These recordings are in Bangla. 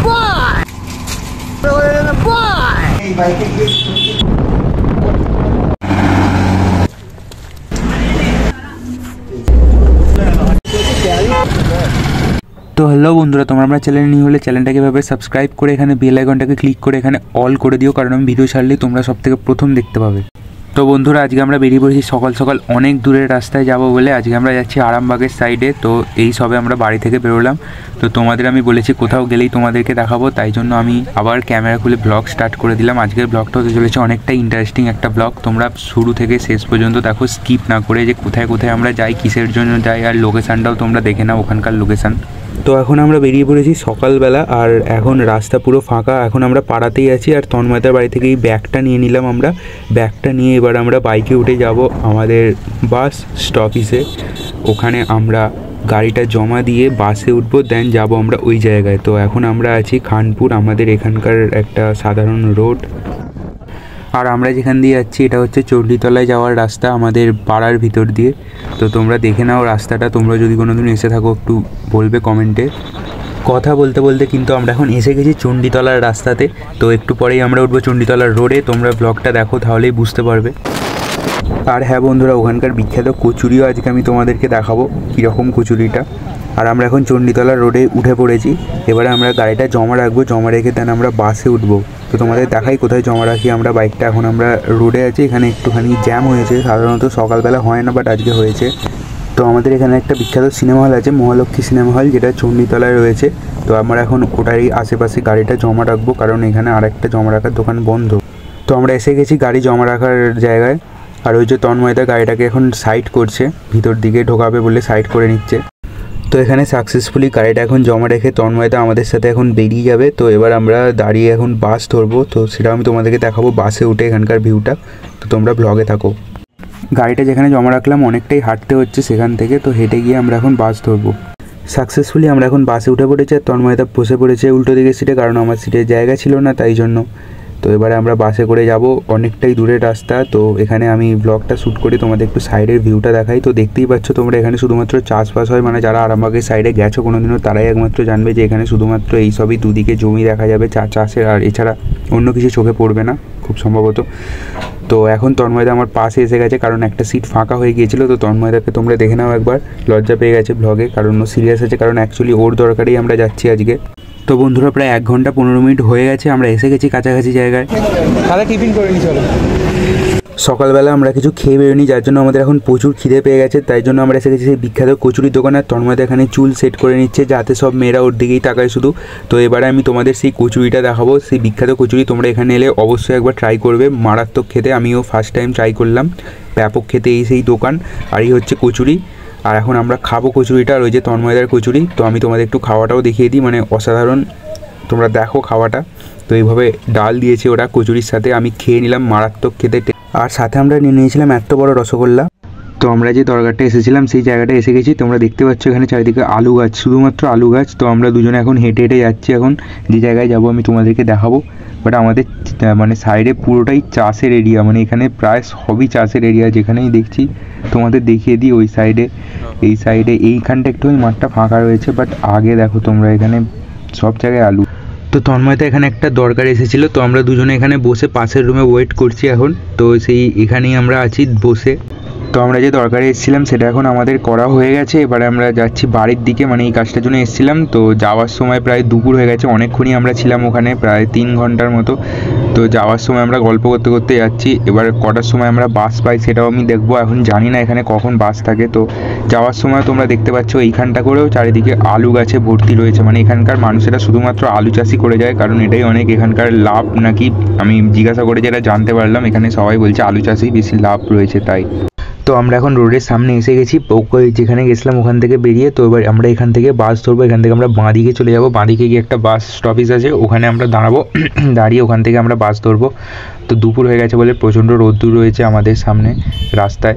boy! Rolling the boy! তো হ্যালো বন্ধুরা, তোমরা আমার চ্যানেল নিয়ে হলে চ্যানেলটাকে এভাবে সাবস্ক্রাইব করে এখানে বেল আইকনটাকে ক্লিক করে এখানে অল করে দিও, কারণ আমি ভিডিও ছাড়লেই তোমরা সবথেকে প্রথম দেখতে পাবে। তো বন্ধুরা, আজকে আমরা বেরিয়ে পড়েছি সকাল সকাল অনেক দূরের রাস্তায় যাব বলে। আজকে আমরা যাচ্ছি আরামবাগের সাইডে। তো এই সবে আমরা বাড়ি থেকে বেরোলাম। তো তোমাদের আমি বলেছি কোথাও গেলেই তোমাদেরকে দেখাবো, তাই জন্য আমি আবার ক্যামেরা খুলে ব্লগ স্টার্ট করে দিলাম। আজকের ব্লগটা হতে চলেছে অনেকটাই ইন্টারেস্টিং একটা ব্লগ। তোমরা শুরু থেকে শেষ পর্যন্ত দেখো, স্কিপ না করে, যে কোথায় কোথায় আমরা যাই, কিসের জন্য যাই, আর লোকেশানটাও তোমরা দেখে নাও, ওখানকার লোকেশান। তো এখন আমরা বেরিয়ে পড়েছি সকালবেলা, আর এখন রাস্তা পুরো ফাঁকা। এখন আমরা পাড়াতেই আছি, আর তন্ময়তার বাড়ি থেকে এই ব্যাগটা নিয়ে নিলাম আমরা। ব্যাগটা নিয়ে এবার আমরা বাইকে উঠে যাব আমাদের বাস স্টপিসে। ওখানে আমরা গাড়িটা জমা দিয়ে বাসে উঠবো, দেন যাব আমরা ওই জায়গায়। তো এখন আমরা আছি খানপুর, আমাদের এখানকার একটা সাধারণ রোড। আর আমরা যেখান দিয়ে যাচ্ছি এটা হচ্ছে চণ্ডীতলায় যাওয়ার রাস্তা, আমাদের পাড়ার ভিতর দিয়ে। তো তোমরা দেখে নাও রাস্তাটা, তোমরা যদি কোনোদিন এসে থাকো একটু বলবে কমেন্টে। কথা বলতে বলতে কিন্তু আমরা এখন এসে গেছি চণ্ডীতলার রাস্তাতে। তো একটু পরেই আমরা উঠবো চণ্ডীতলার রোডে। তোমরা ব্লগটা দেখো, তাহলেই বুঝতে পারবে। আর হ্যাঁ বন্ধুরা, ওখানকার বিখ্যাত কচুরিও আজকে আমি তোমাদেরকে দেখাবো কীরকম কচুরিটা। আর আমরা এখন চণ্ডীতলা রোডে উঠে পড়েছি। এবারে আমরা গাড়িটা জমা রাখবো, জমা রেখে দেন আমরা বাসে উঠবো। তো তোমাদের দেখাই কোথায় জমা রাখি আমরা বাইকটা। এখন আমরা রোডে আছি, এখানে একটুখানি জ্যাম হয়েছে, সাধারণত সকালবেলা হয় না, বাট আজকে হয়েছে। তো আমাদের এখানে একটা বিখ্যাত সিনেমা হল আছে, মহালক্ষ্মী সিনেমা হল, যেটা চণ্ডীতলায় রয়েছে। তো আমরা এখন ওটারই আশেপাশে গাড়িটা জমা রাখবো, কারণ এখানে আরেকটা জমা রাখার দোকান বন্ধ। তো আমরা এসে গেছি গাড়ি জমা রাখার জায়গায়। আর ওই যে তন্ময়দা গাড়িটাকে এখন সাইড করছে, ভিতর দিকে ঢোকাবে বলে সাইড করে নিচ্ছে। তো এখানে সাকসেসফুলি গাড়িটা এখন জমা রেখে তন্ময়দা আমাদের সাথে এখন বেরিয়ে যাবে। তো এবার আমরা দাঁড়িয়ে এখন বাস ধরবো। তো সেটা আমি তোমাদেরকে দেখাবো বাসে উঠে এখানকার ভিউটা। তো তোমরা ব্লগে থাকো। গাড়িটা যেখানে জমা রাখলাম অনেকটাই হাঁটতে হচ্ছে সেখান থেকে, তো হেঁটে গিয়ে আমরা এখন বাস ধরবো। সাকসেসফুলি আমরা এখন বাসে উঠে পড়েছি, আর তন্ময়দা বসে পড়েছে উল্টো দিকের সিটে, কারণ আমার সিটে জায়গা ছিল না, তাই জন্য। তো এবারে আমরা বাসে করে যাব, অনেকটাই দূরের রাস্তা। তো এখানে আমি ব্লগটা শ্যুট করি, তোমাদের একটু সাইডের ভিউটা দেখাই। তো দেখতেই পাচ্ছ তোমরা, এখানে শুধুমাত্র চাষবাস হয়, মানে যারা আরামবাগের সাইডে গেছো কোনোদিনও তারাই একমাত্র জানবে যে এখানে শুধুমাত্র এই সবই দুদিকে জমি দেখা যাবে চাষের, আর এছাড়া অন্য কিছু চোখে পড়বে না খুব সম্ভবত। তো এখন তন্ময়দা আমার পাশে এসে গেছে, কারণ একটা সিট ফাঁকা হয়ে গিয়েছিল। তো তন্ময়দাকে তোমরা দেখে নাও একবার, লজ্জা পেয়ে গেছে ব্লগে, কারণ ও সিরিয়াস আছে, কারণ অ্যাকচুয়ালি ওর দরকারেই আমরা যাচ্ছি আজকে। তো বন্ধুরা, প্রায় 1 ঘন্টা 15 মিনিট হয়ে গেছে, আমরা এসে গেছি কাছাকাছি জায়গায়। তাহলে টিফিন করে নি চলো। সকালবেলা আমরা কিছু খেয়ে বেরোনি, যার জন্য আমাদের এখন প্রচুর খিদে পেয়ে গেছে, তাই জন্য আমরা এসে গেছি সেই বিখ্যাত কচুরির দোকানে। আর তন্ময়দা এখানে চুল সেট করে নিচ্ছে, যাতে সব মেয়েরা ওর দিকেই তাকায় শুধু। তো এবারে আমি তোমাদের সেই কচুরিটা দেখাবো, সেই বিখ্যাত কচুরি। তোমরা এখানে এলে অবশ্যই একবার ট্রাই করবে, মারাত্মক খেতে। আমিও ফার্স্ট টাইম ট্রাই করলাম, ব্যাপক খেতে এই সেই দোকান। আর এই হচ্ছে কচুরি, আর এখন আমরা খাবো কচুরিটা। আর ওই যে তন্ময়দার কচুরি, তো আমি তোমাদের একটু খাওয়াটাও দেখিয়ে দিই, মানে অসাধারণ। তোমরা দেখো খাওয়াটা। তো এইভাবে ডাল দিয়েছে ওরা কচুরির সাথে, আমি খেয়ে নিলাম, মারাত্মক খেতে। আর সাথে আমরা নিয়ে নিয়েছিলাম এত বড় রসগোল্লা। তো আমরা যে দরগাটা এসেছিলাম সেই জায়গাটা এসে গেছি। তোমরা দেখতে পাচ্ছ এখানে চারিদিকে আলু গাছ, শুধুমাত্র আলু গাছ। তো আমরা দুজনে এখন হেঁটে হেঁটে যাচ্ছি, এখন যে জায়গায় যাবো আমি তোমাদেরকে দেখাবো। বাট আমাদের মানে সাইডে পুরোটাই চাষের এরিয়া, মানে এখানে প্রায় সবই চাষের এরিয়া। যেখানেই দেখছি তোমাদের দেখিয়ে দিই, ওই সাইডে, এই সাইডে, এইখানটা একটু ওই মাঠটা ফাঁকা রয়েছে, বাট আগে দেখো তোমরা এখানে সব জায়গায় আলু। তো তন্ময়তা এখানে একটা দরকার এসেছিলো, তো আমরা দুজনে এখানে বসে পাশের রুমে ওয়েট করছি এখন। তো সেই এখানেই আমরা আছি বসে। তো আমরা যে দরকারে এসেছিলাম সেটা এখন আমাদের করা হয়ে গেছে। এবারে আমরা যাচ্ছি বাড়ির দিকে, মানে এই কাজটার জন্য এসেছিলাম। তো যাওয়ার সময় প্রায় দুপুর হয়ে গেছে, অনেকক্ষণই আমরা ছিলাম ওখানে, প্রায় 3 ঘন্টার মতো। তো যাওয়ার সময় আমরা গল্প করতে করতে যাচ্ছি। এবার কটার সময় আমরা বাস পাই সেটাও আমি দেখবো, এখন জানি না এখানে কখন বাস থাকে। তো যাওয়ার সময় তোমরা দেখতে পাচ্ছ এইখানটা করেও চারিদিকে আলু গাছে ভর্তি রয়েছে, মানে এখানকার মানুষেরা শুধুমাত্র আলু চাষই করে যায়, কারণ এটাই অনেক এখানকার লাভ নাকি। আমি জিজ্ঞাসা করে যেটা জানতে পারলাম, এখানে সবাই বলছে আলু চাষেই বেশি লাভ রয়েছে, তাই। তো আমরা এখন রোডের সামনে এসে গেছি, যেখানে গেছিলাম ওখান থেকে বেরিয়ে। তো এবার আমরা এখান থেকে বাস ধরবো, এখান থেকে আমরা বাঁদিকে চলে যাবো। বাঁদিকে গিয়ে একটা বাস স্টপেজ আছে, ওখানে আমরা দাঁড়াবো, দাঁড়িয়ে ওখান থেকে আমরা বাস ধরবো। তো দুপুর হয়ে গেছে বলে প্রচণ্ড রোদ্দুর রয়েছে আমাদের সামনে রাস্তায়।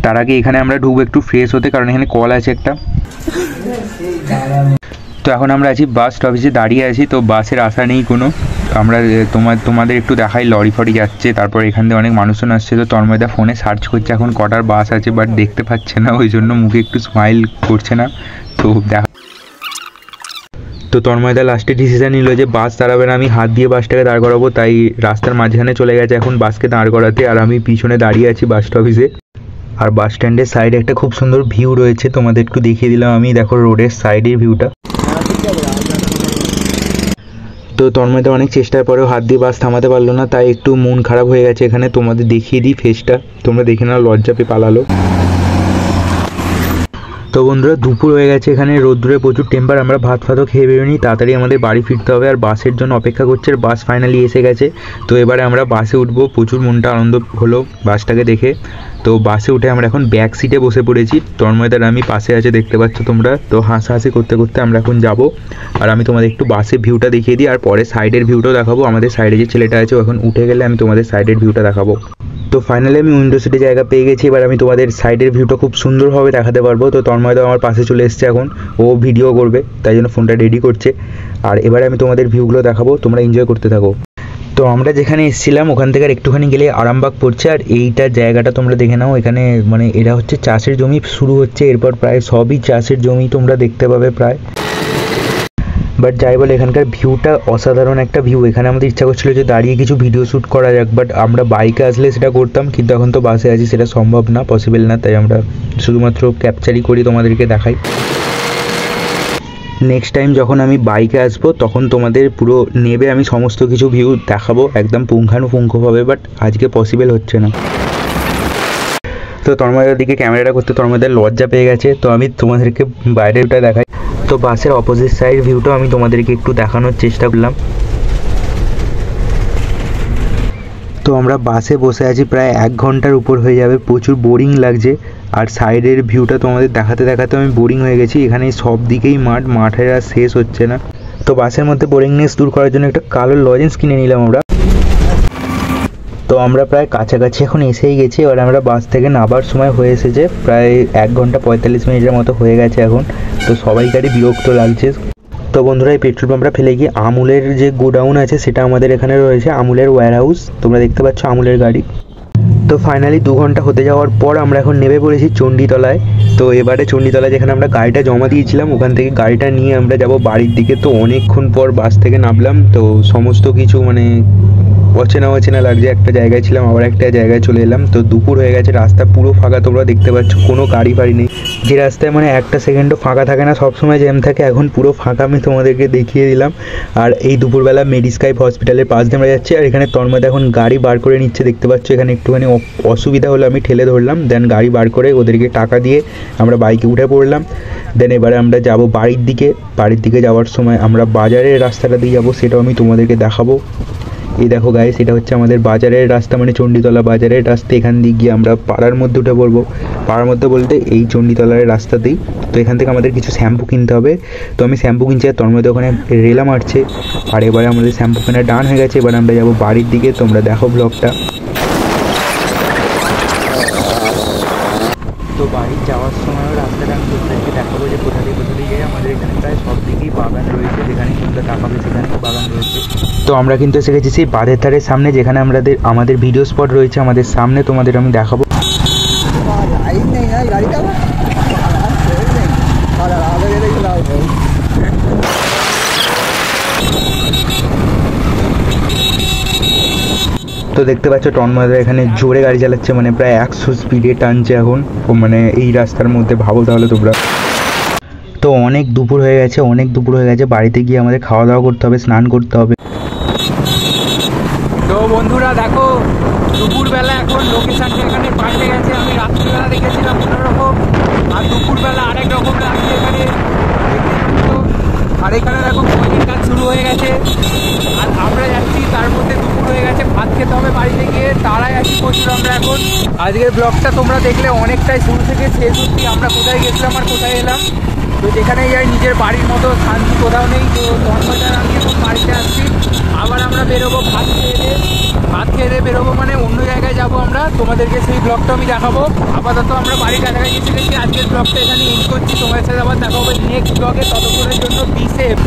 তার আগে এখানে আমরা ঢুকবো একটু ফ্রেশ হতে, কারণ এখানে কল আছে একটা। তো এখন আমরা আছি বাস স্টপেজে দাঁড়িয়ে আছি। তো বাসের আশা নেই কোনো। আমরা তোমাদের একটু দেখাই, লরি ফরি যাচ্ছে, তারপর এখান থেকে অনেক মানুষজন আসছে। তো তন্ময়দা ফোনে সার্চ করছে এখন কটার বাস আছে, বাট দেখতে পাচ্ছে না, ওই জন্য মুখে একটু স্মাইল করছে না। তো তো তন্ময়দা লাস্টে ডিসিশন নিল যে বাস দাঁড়াবে না, আমি হাত দিয়ে বাসটাকে দাঁড় করাবো, তাই রাস্তার মাঝখানে চলে গেছে এখন বাসকে দাঁড় করাতে, আর আমি পিছনে দাঁড়িয়ে আছি বাস স্টপেজে। আর বাস স্ট্যান্ডের সাইডে একটা খুব সুন্দর ভিউ রয়েছে, তোমাদের একটু দেখিয়ে দিলাম আমি, দেখো রোডের সাইডের ভিউটা। তো তন্ময়দা অনেক চেষ্টার পরেও হাত দিয়ে বাস থামাতে পারলো না, তাই একটু মন খারাপ হয়ে গেছে এখানে। তোমাদের দেখিয়ে দিই ফেসটা, তোমরা দেখে নাও, লজ্জা পেয়ে পালালো। তো বন্ধুরা দুপুর হয়ে গেছে, এখানে রোদ্দুরে প্রচুর টেম্পার, আমরা ভাত ফাতও খেয়ে বেরোনি, তাড়াতাড়ি আমাদের বাড়ি ফিরতে হবে। আর বাসের জন্য অপেক্ষা করছে, আর বাস ফাইনালি এসে গেছে। তো এবারে আমরা বাসে উঠবো, প্রচুর মনটা আনন্দ হলো বাসটাকে দেখে। তো বাসে উঠে আমরা এখন ব্যাক সিটে বসে পড়েছি, তন্ময়দার আমি পাশে আছে দেখতে পাচ্ছ তোমরা। তো হাসাহাসি করতে করতে আমরা এখন যাব, আর আমি তোমাদের একটু বাসের ভিউটা দেখিয়ে দিই, আর পরে সাইডের ভিউটাও দেখাবো। আমাদের সাইডে যে ছেলেটা আছে এখন উঠে গেলে আমি তোমাদের সাইডের ভিউটা দেখাবো। তো ফাইনালি আমি উইন্ডো সিটে জায়গা পেয়ে গেছি, এবার আমি তোমাদের সাইডের ভিউটা খুব সুন্দরভাবে দেখাতে পারবো। তো তন্ময়দা আমার পাশে চলে এসছে এখন, ও ভিডিও করবে তাই জন্য ফোনটা রেডি করছে, আর এবারে আমি তোমাদের ভিউগুলো দেখাবো, তোমরা এনজয় করতে থাকো। তো আমরা যেখানে এসেছিলাম ওখান থেকে আর একটুখানি গেলে আরামবাগ পড়ছে, আর এইটা জায়গাটা তোমরা দেখে নাও, এখানে মানে এরা হচ্ছে চাষের জমি শুরু হচ্ছে, এরপর প্রায় সবই চাষের জমি তোমরা দেখতে পাবে প্রায়। বাট যাই বলে এখানকার ভিউটা অসাধারণ একটা ভিউ, এখানে আমাদের ইচ্ছা করছিল যে দাঁড়িয়ে কিছু ভিডিও শ্যুট করা যাক, বাট আমরা বাইকে আসলে সেটা করতাম, কিন্তু এখন তো বাসে আছি, সেটা সম্ভব না, পসিবল না, তাই আমরা শুধুমাত্র ক্যাপচারই করি, তোমাদেরকে দেখাই। নেক্সট টাইম যখন আমি বাইকে আসবো তখন তোমাদের পুরো নেবে আমি সমস্ত কিছু ভিউ দেখাবো একদম পুঙ্খানুপুঙ্খভাবে, বাট আজকে পসিবল হচ্ছে না। তো তন্ময়দার দিকে ক্যামেরাটা করতে তন্ময়দার লজ্জা পেয়ে গেছে, তো আমি তোমাদেরকে বাইরেটা দেখাই। তো বাসের অপোজিট সাইড ভিউটাও আমি তোমাদেরকে একটু দেখানোর চেষ্টা করলাম। তো আমরা বাসে বসে আছি প্রায় 1 ঘন্টার উপর হয়ে যাবে, প্রচুর বোরিং লাগছে, আর সাইডের ভিউটা তোমাদের দেখাতে দেখাতে আমি বোরিং হয়ে গেছি। এখানে সব দিকেই মাঠের আর শেষ হচ্ছে না। তো বাসের মধ্যে বোরিংনেস দূর করার জন্য একটা কালো লজেন্স কিনে নিলাম আমরা। তো আমরা প্রায় কাছাকাছি এখন এসেই গেছি, এবার আমরা বাস থেকে নামার সময় হয়ে এসেছে, প্রায় 1 ঘন্টা 45 মিনিটের মতো হয়ে গেছে এখন। তো সবাইকারই বিরক্ত লাগছে। তো বন্ধুরা এই পেট্রোল পাম্পটা ফেলে গিয়ে আমুলের যে গোডাউন আছে সেটা আমাদের এখানে রয়েছে, আমুলের ওয়্যার হাউস, তোমরা দেখতে পাচ্ছ আমুলের গাড়ি। তো ফাইনালি 2 ঘন্টা হতে যাওয়ার পর আমরা এখন নেমে পড়েছি চণ্ডীতলায়। তো এবারে চণ্ডীতলায় যেখানে আমরা গাড়িটা জমা দিয়েছিলাম ওখান থেকে গাড়িটা নিয়ে আমরা যাব বাড়ির দিকে। তো অনেকক্ষণ পর বাস থেকে নামলাম, তো সমস্ত কিছু মানে অচেনা লাগছে, একটা জায়গায় ছিলাম আবার একটা জায়গায় চলে এলাম। তো দুপুর হয়ে গেছে, রাস্তা পুরো ফাঁকা, তোমরা দেখতে পাচ্ছ কোনো গাড়ি ফাড়ি নেই, যে রাস্তায় মানে একটা সেকেন্ডও ফাঁকা থাকে না, সবসময় জ্যাম থাকে, এখন পুরো ফাঁকা আমি তোমাদেরকে দেখিয়ে দিলাম। আর এই দুপুরবেলা মেডিস্কাইপ হসপিটালের পাশ দিয়ে আমরা যাচ্ছি, আর এখানে তন্ময়দা এখন গাড়ি বার করে নিচ্ছে, দেখতে পাচ্ছ। এখানে একটুখানি অসুবিধা হলো, আমি ঠেলে ধরলাম, দেন গাড়ি বার করে ওদেরকে টাকা দিয়ে আমরা বাইকে উঠে পড়লাম। দেন এবারে আমরা যাব বাড়ির দিকে। বাড়ির দিকে যাওয়ার সময় আমরা বাজারের রাস্তাটা দিয়ে যাবো, সেটাও আমি তোমাদেরকে দেখাবো। এই দেখো গাইস, এটা হচ্ছে আমাদের বাজারের রাস্তা, মানে চণ্ডীতলা বাজারের রাস্তা। এখান দিয়ে গিয়ে আমরা পাড়ার মধ্যে উঠে পড়বো, পাড়ার মধ্যে বলতে এই চণ্ডীতলার রাস্তাতেই। তো এখান থেকে আমাদের কিছু শ্যাম্পু কিনতে হবে, তো আমি শ্যাম্পু কিনছি, আর তন্ময়দা ওখানে রেলা মারছে। আর এবারে আমাদের শ্যাম্পু কেনা ডান হয়ে গেছে, এবার আমরা যাবো বাড়ির দিকে, তোমরা দেখো ব্লগটা। তো বাড়ি যাওয়ার সময় রাস্তাটা আমি তোমাদেরকে দেখাবো যে কোথা দিয়ে যাই। আমাদের এখানে প্রায় সব দিকেই বাগান রয়েছে, যেখানে তোমরা তাকাবে সেখানে বাগান রয়েছে। তো আমরা কিন্তু এসে গেছি সেই বাঁধের ধারের সামনে, যেখানে আমাদের ভিডিও স্পট রয়েছে আমাদের সামনে, তোমাদের আমি দেখাবো। তো দেখতে পাচ্ছ তন্ময়দা এখানে জোরে গাড়ি চালাচ্ছে, মানে প্রায় 100 স্পিডে টানছে এখন, মানে এই রাস্তার মধ্যে, ভাবো তাহলে তোমরা। তো অনেক দুপুর হয়ে গেছে, বাড়িতে গিয়ে আমাদের খাওয়া দাওয়া করতে হবে, স্নান করতে হবে। তো বন্ধুরা দেখো দুপুরবেলা এখন লোকেশনটা এখানে পাল্টে গেছে, আমি রাত্রিবেলা দেখেছিলাম অন্যরকম, আর দুপুরবেলা আরেক রকম লাগছে এখানে। আর এখানে দেখো কয়েকদিন কাজ শুরু হয়ে গেছে, আর আমরা যাচ্ছি, তার মধ্যে দুপুর হয়ে গেছে, ভাত খেতে হবে বাড়িতে গিয়ে, তারাই আছি প্রচুর আমরা এখন। আজকের ব্লগটা তোমরা দেখলে অনেকটাই শুরু থেকে শেষ অবধি আমরা কোথায় গেছিলাম আর কোথায় এলাম। তো যেখানে যাই নিজের বাড়ির মতো শান্তি কোথাও নেই। তো তন্ময়দার আমি এখন বাড়িতে আসছি, আবার আমরা বেরোবো ভাত খেয়ে বেরোবো, মানে অন্য জায়গায় যাবো আমরা, তোমাদেরকে সেই ব্লগটা আমি দেখাবো। আপাতত আমরা বাড়ির কাছাকাছি এসে গেছি, আজকের ব্লগটা এখানে এন্ড করছি, তোমাদের সাথে আবার দেখা হবে নেক্সট ব্লগে। ততক্ষণের জন্য বি সেফ।